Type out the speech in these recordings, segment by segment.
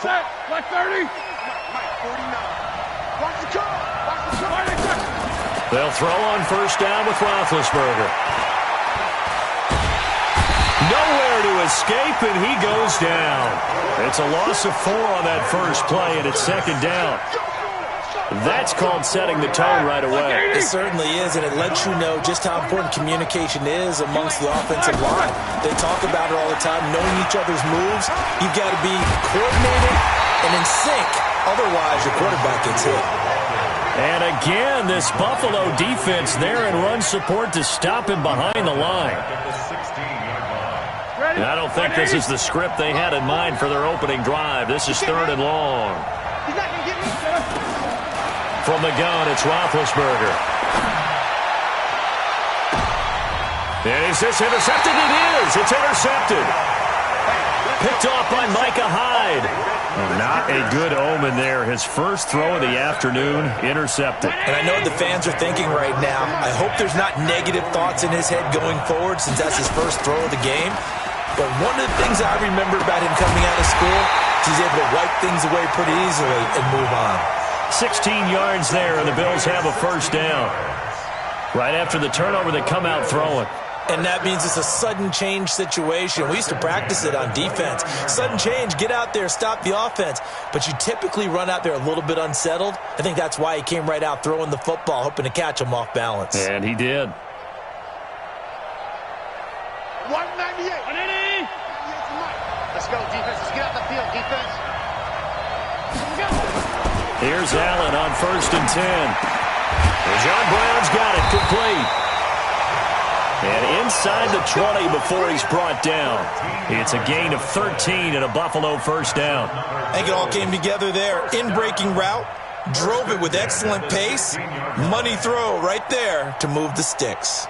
Set. Like 30. Mike, 49. Watch the car. Watch the car. They'll throw on first down with Roethlisberger. Nowhere to escape, and he goes down. It's a loss of 4 on that first play, and it's second down. That's called setting the tone right away. It certainly is, and it lets you know just how important communication is amongst the offensive line. They talk about it all the time, knowing each other's moves. You've got to be coordinated and in sync. Otherwise, your quarterback gets hit. And again, this Buffalo defense there in run support to stop him behind the line. I don't think this is the script they had in mind for their opening drive. This is 3rd and long. From the gun, it's Roethlisberger. And is this intercepted? It is. It's intercepted. Picked off by Micah Hyde. Not a good omen there. His first throw of the afternoon, intercepted. And I know what the fans are thinking right now. I hope there's not negative thoughts in his head going forward since that's his first throw of the game. But one of the things I remember about him coming out of school is he's able to wipe things away pretty easily and move on. 16 yards there, and the Bills have a first down. Right after the turnover, they come out throwing. And that means it's a sudden change situation. We used to practice it on defense. Sudden change, get out there, stop the offense. But you typically run out there a little bit unsettled. I think that's why he came right out throwing the football, hoping to catch him off balance. And he did. 198. 180. Let's go, defense. Let's get out the field, defense. Here's Allen on 1st and 10. And John Brown's got it complete. And inside the 20 before he's brought down. It's a gain of 13 and a Buffalo first down. I think it all came together there. In-breaking route, drove it with excellent pace. Money throw right there to move the sticks.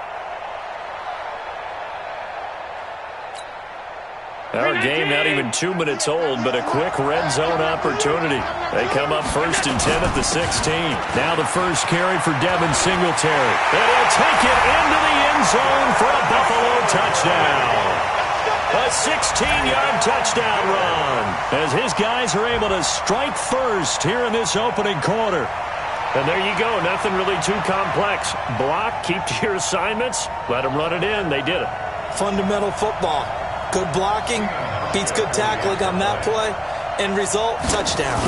Our game not even 2 minutes old, but a quick red zone opportunity. They come up 1st and 10 at the 16. Now the first carry for Devin Singletary. And he'll take it into the end zone for a Buffalo touchdown. A 16-yard touchdown run as his guys are able to strike first here in this opening quarter. And there you go. Nothing really too complex. Block, keep to your assignments, let them run it in. They did it. Fundamental football. Good blocking, beats good tackling on that play. End result, touchdown.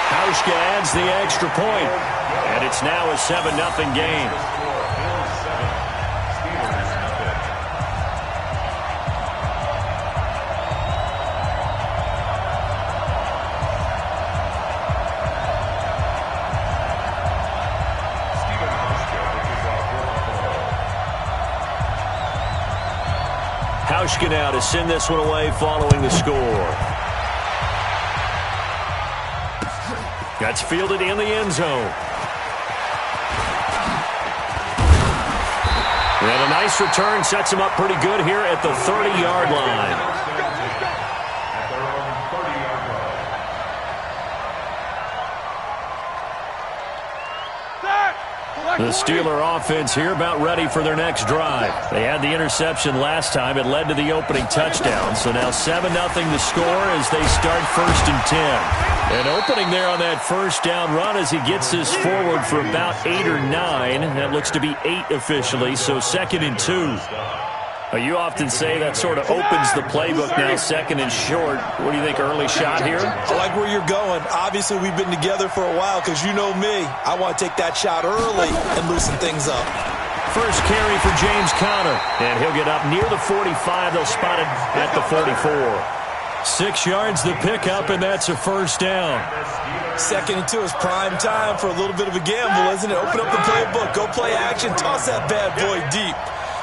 Hauschka adds the extra point, and it's now a 7-0 game. Hauschka now to send this one away following the score. That's fielded in the end zone. And a nice return sets him up pretty good here at the 30-yard line. The Steeler offense here about ready for their next drive. They had the interception last time. It led to the opening touchdown. So now 7-0 the score as they start 1st and 10. And opening there on that first down run as he gets this forward for about 8 or 9. That looks to be 8 officially, so 2nd and 2. You often say that sort of opens the playbook now, 2nd and short. What do you think, early shot here? I like where you're going. Obviously, we've been together for a while because you know me. I want to take that shot early and loosen things up. First carry for James Conner, and he'll get up near the 45. They'll spot it at the 44. 6 yards the pickup, and that's a first down. 2nd and 2 is prime time for a little bit of a gamble, isn't it? Open up the playbook, go play action, toss that bad boy deep.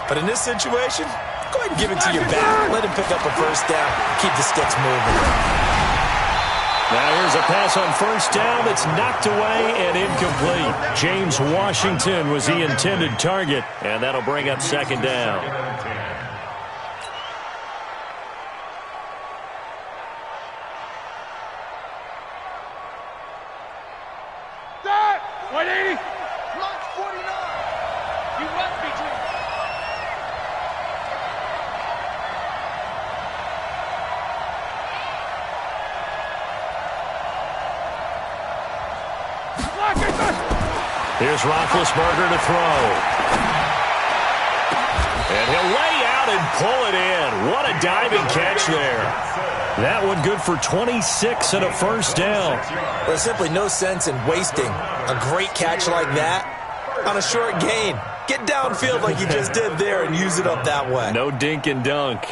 But in this situation, go ahead and give it to your back. Let him pick up a first down. Keep the sticks moving. Now here's a pass on first down that's knocked away and incomplete. James Washington was the intended target, and that'll bring up 2nd down. Start! 180! Launch 49! You must be true. Here's Roethlisberger to throw. And he'll lay out and pull it in. What a diving catch there. That one good for 26 and a first down. There's simply no sense in wasting a great catch like that on a short gain. Get downfield like you just did there and use it up that way. No dink and dunk.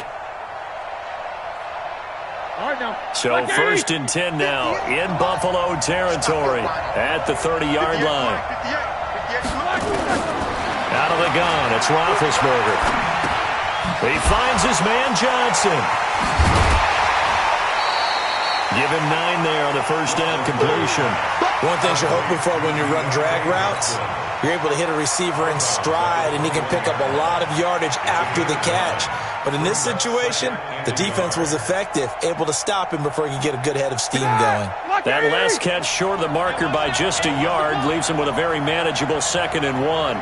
So first and 10 now in Buffalo territory at the 30-yard line. Out of the gun, it's Roethlisberger. He finds his man Johnson. Give him 9 there on the first down completion. One thing you're hoping for when you run drag routes, you're able to hit a receiver in stride, and he can pick up a lot of yardage after the catch. But in this situation, the defense was effective, able to stop him before he could get a good head of steam going. That last catch short of the marker by just a yard leaves him with a very manageable 2nd and 1.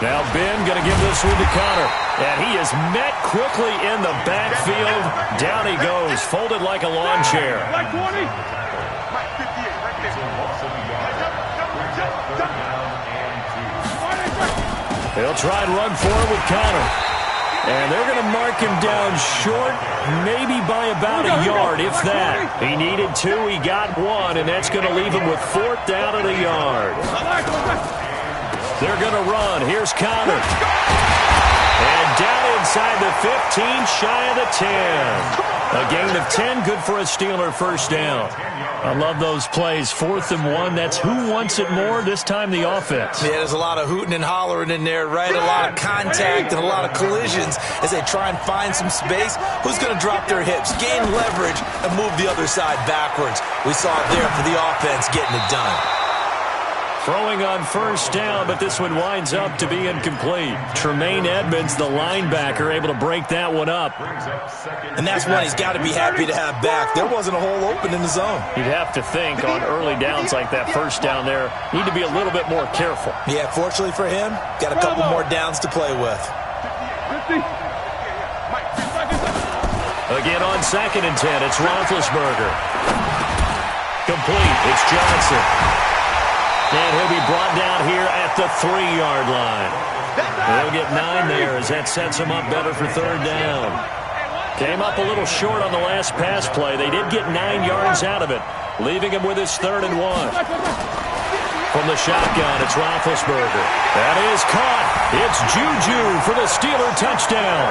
Now Ben going to give this one to Connor. And he is met quickly in the backfield. Down he goes, folded like a lawn chair. He'll try and run forward with Connor. And they're going to mark him down short, maybe by about a yard, if that. He needed 2, he got 1, and that's going to leave him with 4th down at a yard. They're going to run. Here's Connor. And down inside the 15, shy of the 10. A gain of 10, good for a Steeler first down. I love those plays. 4th and 1, that's who wants it more, this time the offense. Yeah, there's a lot of hooting and hollering in there, right? A lot of contact and a lot of collisions as they try and find some space. Who's going to drop their hips, gain leverage, and move the other side backwards? We saw it there for the offense getting it done. Throwing on first down, but this one winds up to be incomplete. Tremaine Edmonds, the linebacker, able to break that one up. And that's one he's got to be happy to have back. There wasn't a hole open in the zone. You'd have to think on early downs like that first down there, need to be a little bit more careful. Yeah, fortunately for him, got a couple more downs to play with. Again on 2nd and 10, it's Roethlisberger. Complete, it's Johnson. And he'll be brought down here at the 3-yard line. He'll get 9 there as that sets him up better for 3rd down. Came up a little short on the last pass play. They did get 9 yards out of it, leaving him with his 3rd and 1. From the shotgun, it's Roethlisberger. That is caught. It's Juju for the Steeler touchdown.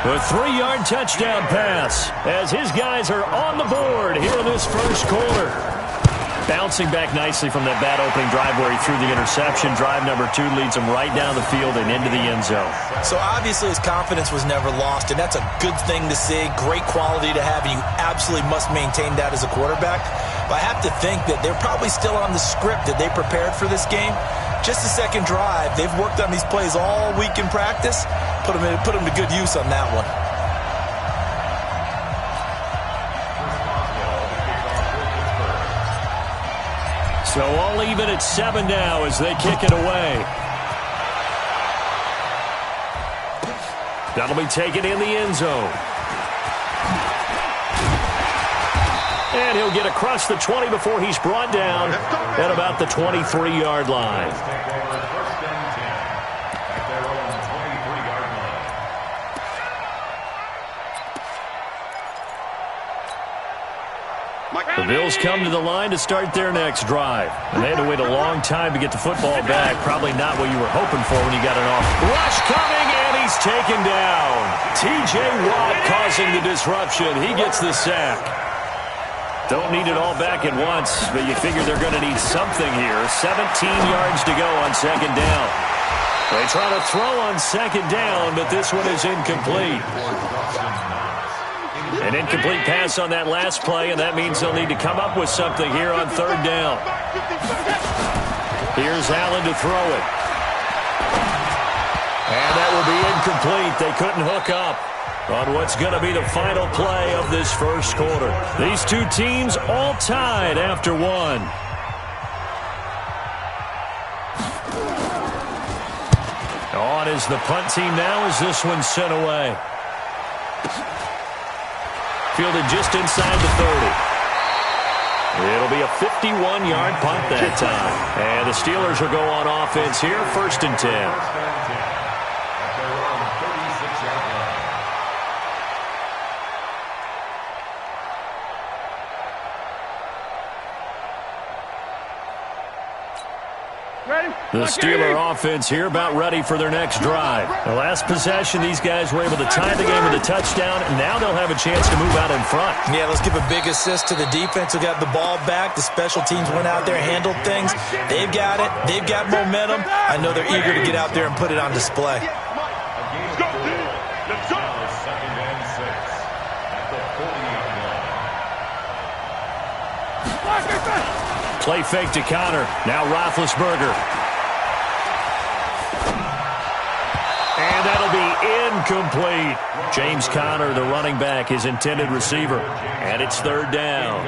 A 3-yard touchdown pass as his guys are on the board here in this first quarter. Bouncing back nicely from that bad opening drive where he threw the interception. Drive number 2 leads him right down the field and into the end zone. So obviously his confidence was never lost, and that's a good thing to see. Great quality to have, and you absolutely must maintain that as a quarterback. But I have to think that they're probably still on the script that they prepared for this game. Just the second drive. They've worked on these plays all week in practice. Put them to good use on that one. So all even at 7 now as they kick it away. That'll be taken in the end zone. And he'll get across the 20 before he's brought down at about the 23-yard line. The Bills come to the line to start their next drive. And they had to wait a long time to get the football back. Probably not what you were hoping for when you got it off. Rush coming, and he's taken down. T.J. Watt causing the disruption. He gets the sack. Don't need it all back at once, but you figure they're going to need something here. 17 yards to go on 2nd down. They try to throw on 2nd down, but this one is incomplete. An incomplete pass on that last play, and that means they'll need to come up with something here on 3rd down. Here's Allen to throw it. And that will be incomplete. They couldn't hook up on what's going to be the final play of this first quarter. These two teams all tied after 1. On is the punt team now as this one's sent away. Fielded just inside the 30. It'll be a 51-yard punt that time. And the Steelers will go on offense here, 1st and 10. The Steeler offense here about ready for their next drive. The last possession, these guys were able to tie the game with a touchdown, and now they'll have a chance to move out in front. Yeah, let's give a big assist to the defense who got the ball back. The special teams went out there, handled things. They've got it. They've got momentum. I know they're eager to get out there and put it on display. Let's go. Let's go. 2nd and 6 at the 40-yard line. Play fake to Connor. Now Roethlisberger. And that'll be incomplete. James Conner, the running back, his intended receiver. And it's 3rd down.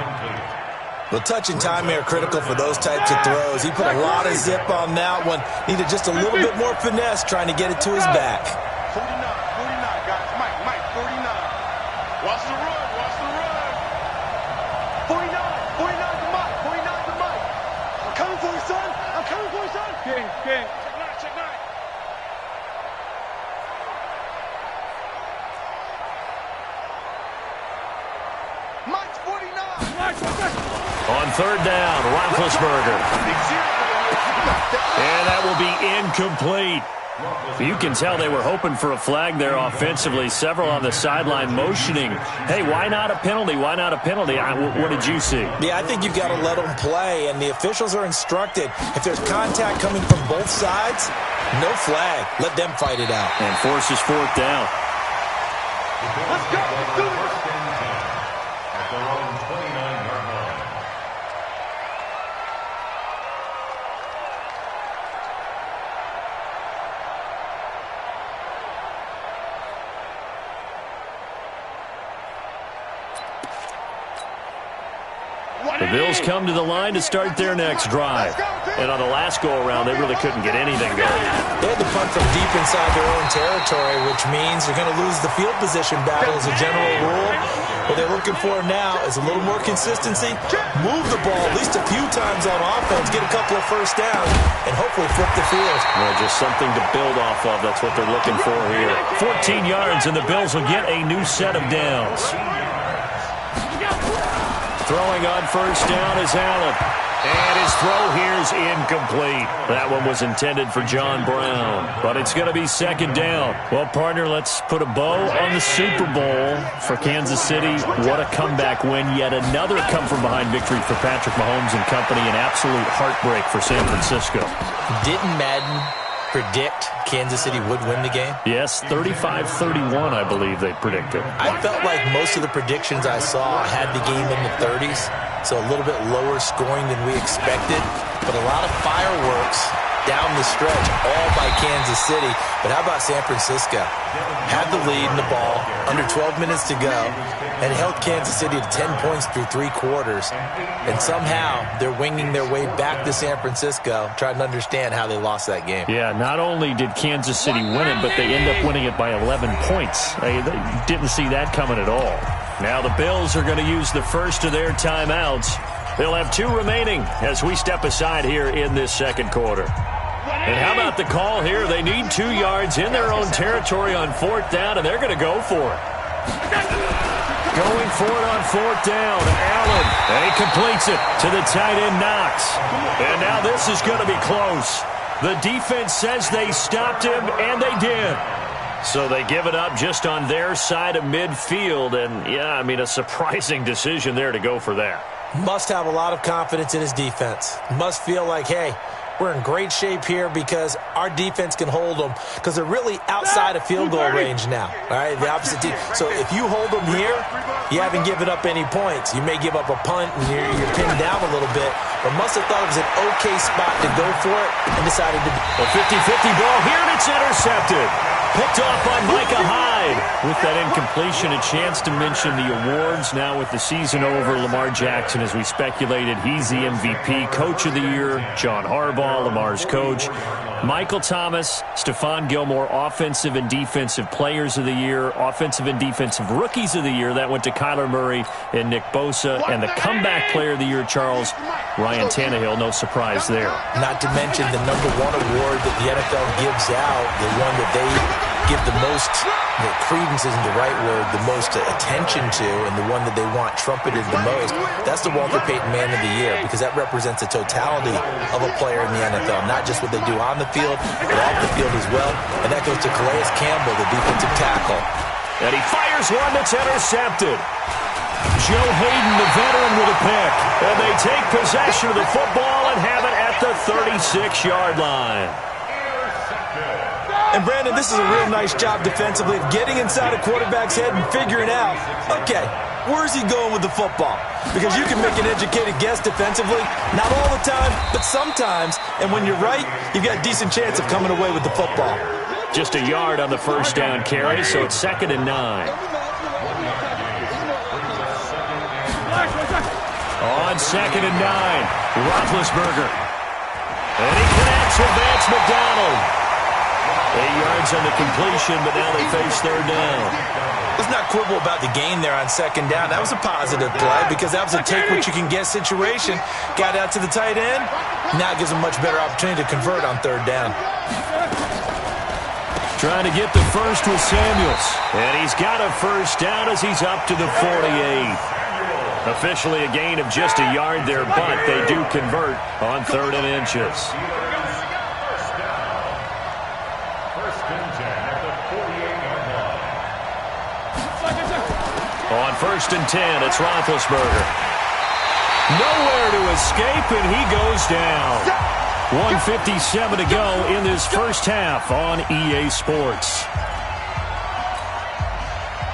Well, touch and time are critical for those types of throws. He put a lot of zip on that one. Needed just a little bit more finesse trying to get it to his back. 49, guys. Mike, 49. Watch the run. 49 to Mike. 49 to Mike. I'm coming for you, son. King. Check nine. Mike's 49. On 3rd down, Roethlisberger. And that will be incomplete. You can tell they were hoping for a flag there offensively. Several on the sideline motioning. Hey, why not a penalty? Why not a penalty? What did you see? Yeah, I think you've got to let them play, and the officials are instructed. If there's contact coming from both sides, no flag. Let them fight it out. And forces 4th down. Let's go. Let's do it. At their own 29-yard line. The Bills come to the line to start their next drive. And on the last go-around, they really couldn't get anything going. They had to punt from deep inside their own territory, which means they're going to lose the field position battle as a general rule. What they're looking for now is a little more consistency, move the ball at least a few times on offense, get a couple of first downs, and hopefully flip the field. Well, just something to build off of. That's what they're looking for here. 14 yards, and the Bills will get a new set of downs. Throwing on 1st down is Allen. And his throw here is incomplete. That one was intended for John Brown. But it's going to be 2nd down. Well, partner, let's put a bow on the Super Bowl for Kansas City. What a comeback win. Yet another come-from-behind victory for Patrick Mahomes and company. An absolute heartbreak for San Francisco. Didn't Madden predict Kansas City would win the game? Yes, 35-31, I believe they predicted. I felt like most of the predictions I saw had the game in the 30s, so a little bit lower scoring than we expected, but a lot of fireworks down the stretch, all by Kansas City. But how about San Francisco? Had the lead in the ball, under 12 minutes to go, and held Kansas City to 10 points through 3 quarters. And somehow they're winging their way back to San Francisco, trying to understand how they lost that game. Yeah, not only did Kansas City win it, but they end up winning it by 11 points. They didn't see that coming at all. Now the Bills are going to use the first of their timeouts. They'll have 2 remaining as we step aside here in this 2nd quarter. And how about the call here? They need 2 yards in their own territory on 4th down, and they're going to go for it. Going for it on 4th down. Allen, and he completes it to the tight end Knox. And now this is going to be close. The defense says they stopped him, and they did. So they give it up just on their side of midfield. And, yeah, I mean, a surprising decision there to go for that. Must have a lot of confidence in his defense. Must feel like, hey, we're in great shape here because our defense can hold them because they're really outside of field goal range now. All right, the opposite team. So if you hold them here, you haven't given up any points. You may give up a punt and you're pinned down a little bit, but must have thought it was an okay spot to go for it and decided to. A 50-50 ball here, and it's intercepted. Picked off by Micah Hyde. With that incompletion, a chance to mention the awards. Now with the season over, Lamar Jackson, as we speculated, he's the MVP, Coach of the Year. John Harbaugh, Lamar's coach. Michael Thomas, Stephon Gilmore, Offensive and Defensive Players of the Year. Offensive and Defensive Rookies of the Year. That went to Kyler Murray and Nick Bosa. And the Comeback Player of the Year, Charles, Ryan Tannehill. No surprise there. Not to mention the #1 award that the NFL gives out, the one that they give the most, the credence isn't the right word, the most attention to, and the one that they want trumpeted the most. That's the Walter Payton Man of the Year, because that represents the totality of a player in the NFL, not just what they do on the field, but off the field as well. And that goes to Calais Campbell, the defensive tackle. And he fires one that's intercepted. Joe Hayden, the veteran, with a pick. And they take possession of the football and have it at the 36-yard line. And, Brandon, this is a real nice job defensively of getting inside a quarterback's head and figuring out, okay, where's he going with the football? Because you can make an educated guess defensively, not all the time, but sometimes. And when you're right, you've got a decent chance of coming away with the football. Just a yard on the first down carry, so it's 2nd and 9. On 2nd and 9, Roethlisberger. And he connects with Vance McDonald. 8 yards on the completion, but now they face 3rd down. Let's not quibble about the gain there on 2nd down. That was a positive play because that was a take-what-you-can-get situation. Got out to the tight end. Now it gives them a much better opportunity to convert on 3rd down. Trying to get the first with Samuels. And he's got a first down as he's up to the 48. Officially a gain of just a yard there, but they do convert on 3rd and inches. On 1st and 10, it's Roethlisberger. Nowhere to escape, and he goes down. 1:57 to go in this first half on EA Sports.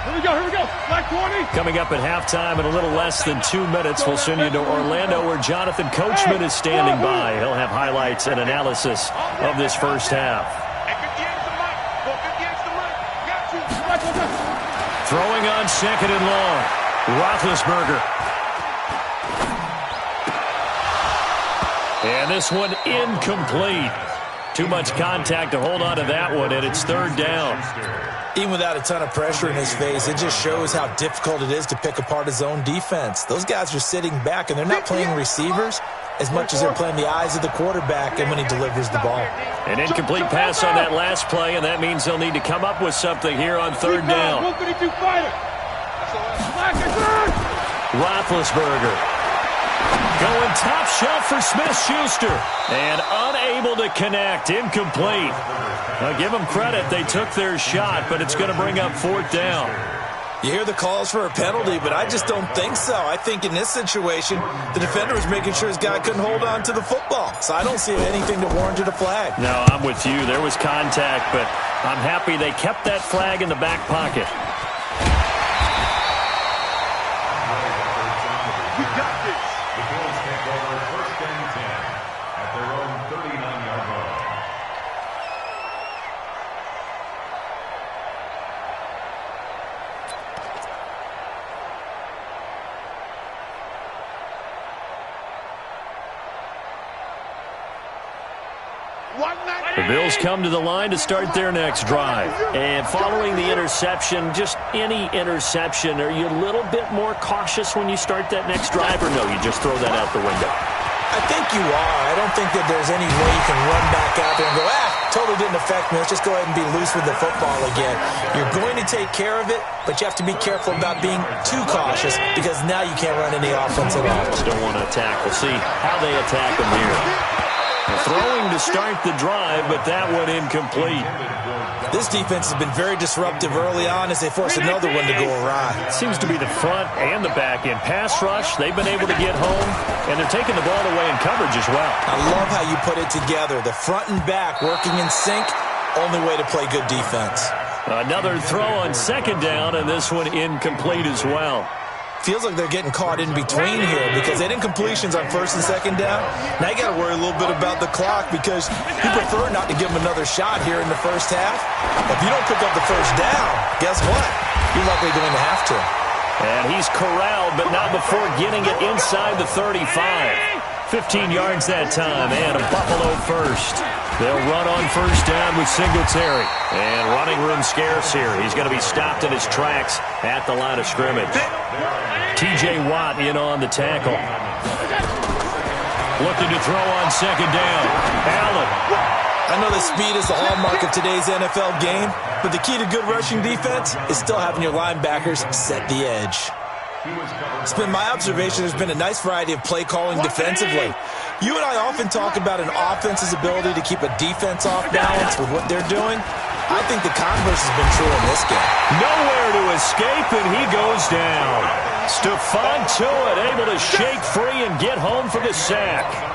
Here we go. Black 20. Coming up at halftime in a little less than 2 minutes, we'll send you to Orlando where Jonathan Coachman is standing by. He'll have highlights and analysis of this first half. Throwing on 2nd and long. Roethlisberger. And this one incomplete. Too much contact to hold on to that one, and it's 3rd down. Even without a ton of pressure in his face, it just shows how difficult it is to pick apart his own defense. Those guys are sitting back, and they're not playing receivers as much as they're playing the eyes of the quarterback and when he delivers the ball. An incomplete pass on that last play, and that means they'll need to come up with something here on 3rd down. Roethlisberger going top shelf for Smith-Schuster, and unable to connect. Incomplete. Now, give them credit. They took their shot, but it's going to bring up 4th down. You hear the calls for a penalty, but I just don't think so. I think in this situation, the defender was making sure his guy couldn't hold on to the football. So I don't see anything that warranted a flag. No, I'm with you. There was contact, but I'm happy they kept that flag in the back pocket. We got this. The Bills take over 1st and 10 at their own 39-yard line. The Bills come to the line to start their next drive. And following the interception, just any interception, are you a little bit more cautious when you start that next drive, or no, you just throw that out the window? I think you are. I don't think that there's any way you can run back out there and go, totally didn't affect me. Let's just go ahead and be loose with the football again. You're going to take care of it, but you have to be careful about being too cautious because now you can't run any offense at all. Just don't want to attack. We'll see how they attack them here. Throwing to start the drive, but that one incomplete. This defense has been very disruptive early on as they force another one to go awry. It seems to be the front and the back end. Pass rush, they've been able to get home, and they're taking the ball away in coverage as well. I love how you put it together. The front and back working in sync, only way to play good defense. Another throw on 2nd down, and this one incomplete as well. feels like they're getting caught in between here because they didn't completions on first and second down. Now you got to worry a little bit about the clock because you prefer not to give them another shot here in the first half. If you don't pick up the first down, guess what? You're likely going to have to. And he's corralled, but not before getting it inside the 35. 15 yards that time, and a Buffalo first. They'll run on first down with Singletary. And running room scarce here. He's going to be stopped in his tracks at the line of scrimmage. T.J. Watt in on the tackle. Looking to throw on second down. Allen. I know that speed is the hallmark of today's NFL game, but the key to good rushing defense is still having your linebackers set the edge. It's been my observation there's been a nice variety of play calling defensively. You and I often talk about an offense's ability to keep a defense off balance with what they're doing. I think the converse has been true in this game. Nowhere to escape, and he goes down. Stephon Tuitt able to shake free and get home for the sack.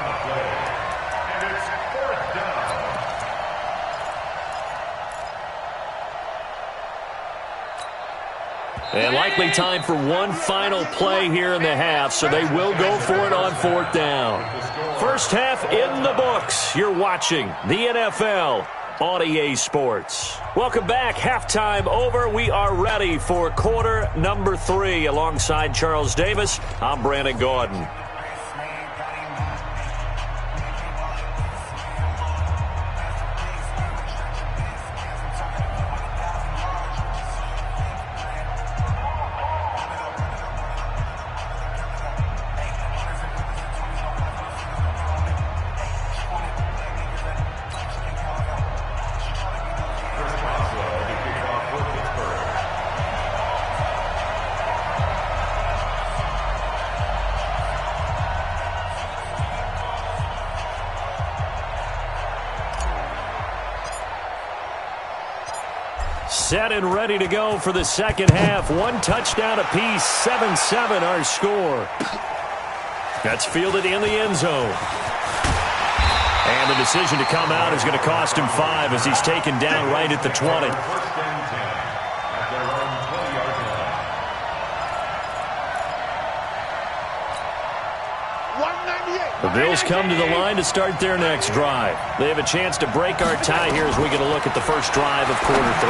And likely time for one final play here in the half, so they will go for it on fourth down. First half in the books. You're watching the NFL on EA Sports. Welcome back. Halftime over. We are ready for quarter number 3. Alongside Charles Davis, I'm Brandon Gordon. Set and ready to go for the second half. One touchdown apiece, 7-7 our score. That's fielded in the end zone. And the decision to come out is going to cost him 5 as he's taken down right at the 20. The Bills come to the line to start their next drive. They have a chance to break our tie here as we get a look at the first drive of quarter 3.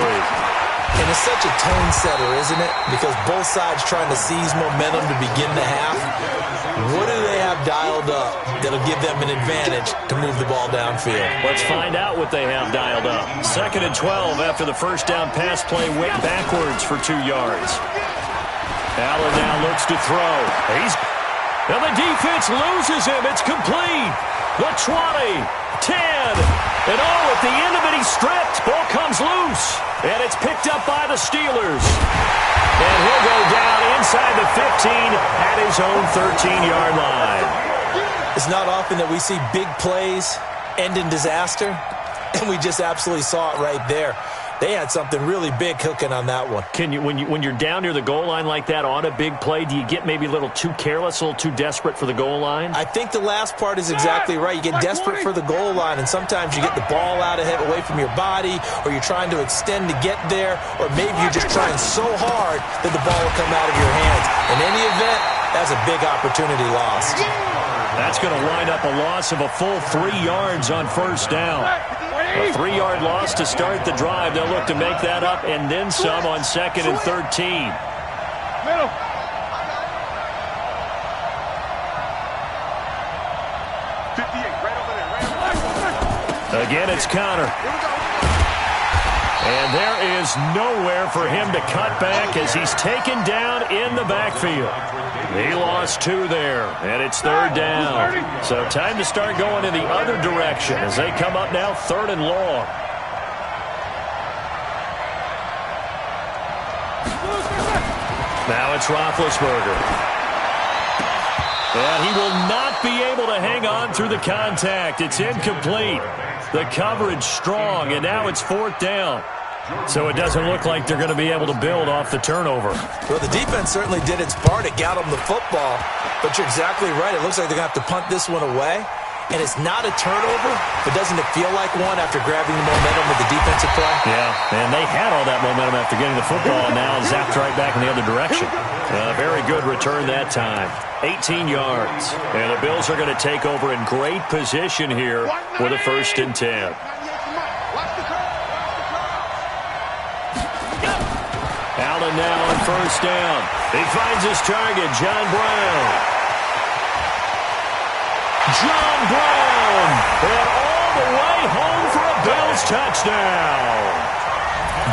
And it's such a tone setter, isn't it? Because both sides trying to seize momentum to begin the half. What do they have dialed up that'll give them an advantage to move the ball downfield? Let's find out what they have dialed up. 2nd and 12 after the first down pass play went backwards for 2 yards. Allen now looks to throw. And the defense loses him. It's complete. The 20, 10, and at the end of it, he's stripped. Ball comes loose, and it's picked up by the Steelers. And he'll go down inside the 15 at his own 13-yard line. It's not often that we see big plays end in disaster, and we just absolutely saw it right there. They had something really big cooking on that one. Can you, when you're down near the goal line like that on a big play, do you get maybe a little too careless, a little too desperate for the goal line? I think the last part is exactly right. You get desperate for the goal line, and sometimes you get the ball out ahead, away from your body, or you're trying to extend to get there, or maybe you're just trying so hard that the ball will come out of your hands. In any event, that's a big opportunity lost. That's going to wind up a loss of a full 3 yards on first down. A 3-yard loss to start the drive. They'll look to make that up and then some on 2nd and 13. Middle. Again, it's Connor. And there is nowhere for him to cut back as he's taken down in the backfield. He lost 2 there, and it's 3rd down. So time to start going in the other direction as they come up now 3rd and long. Now it's Roethlisberger. And he will not be able to hang on through the contact. It's incomplete. The coverage strong, and now it's 4th down. So it doesn't look like they're going to be able to build off the turnover. Well, the defense certainly did its part to get them the football, but you're exactly right. It looks like they're going to have to punt this one away. And it's not a turnover, but doesn't it feel like one after grabbing the momentum with the defensive play? Yeah, and they had all that momentum after getting the football, and now zapped right back in the other direction. Very good return that time. 18 yards. And the Bills are going to take over in great position here with a 1st and 10. Allen now on 1st down. He finds his target, John Brown. John Brown, and all the way home for a Bills touchdown.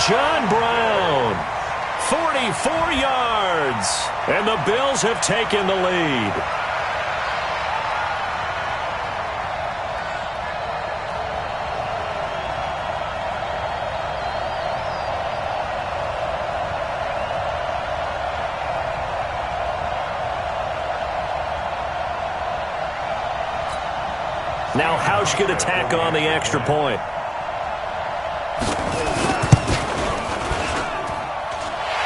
John Brown, 44 yards, and the Bills have taken the lead. Now Hausch could attack on the extra point.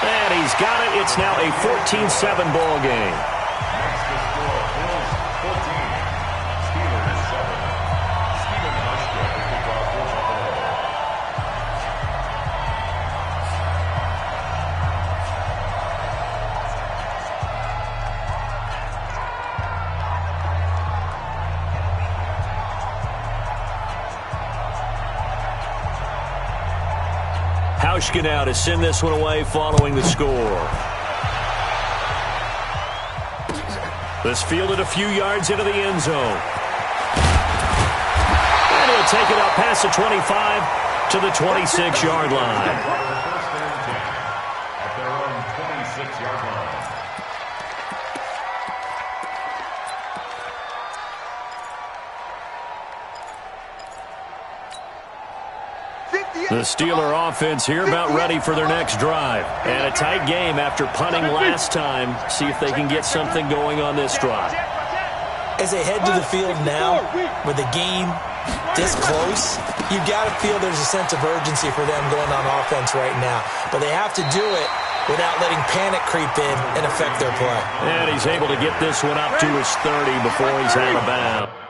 And he's got it. It's now a 14-7 ball game. Next to score, Bills 14, Steelers 7. Stephen Hausch to kick off for Buffalo. Hauschka now to send this one away following the score. This fielded a few yards into the end zone. And he'll take it up past the 25 to the 26-yard line. First and 10 at their own 26-yard line. The Steeler offense here about ready for their next drive. And a tight game after punting last time. See if they can get something going on this drive. As they head to the field now, with the game this close, you got to feel there's a sense of urgency for them going on offense right now. But they have to do it without letting panic creep in and affect their play. And he's able to get this one up to his 30 before he's out of bounds.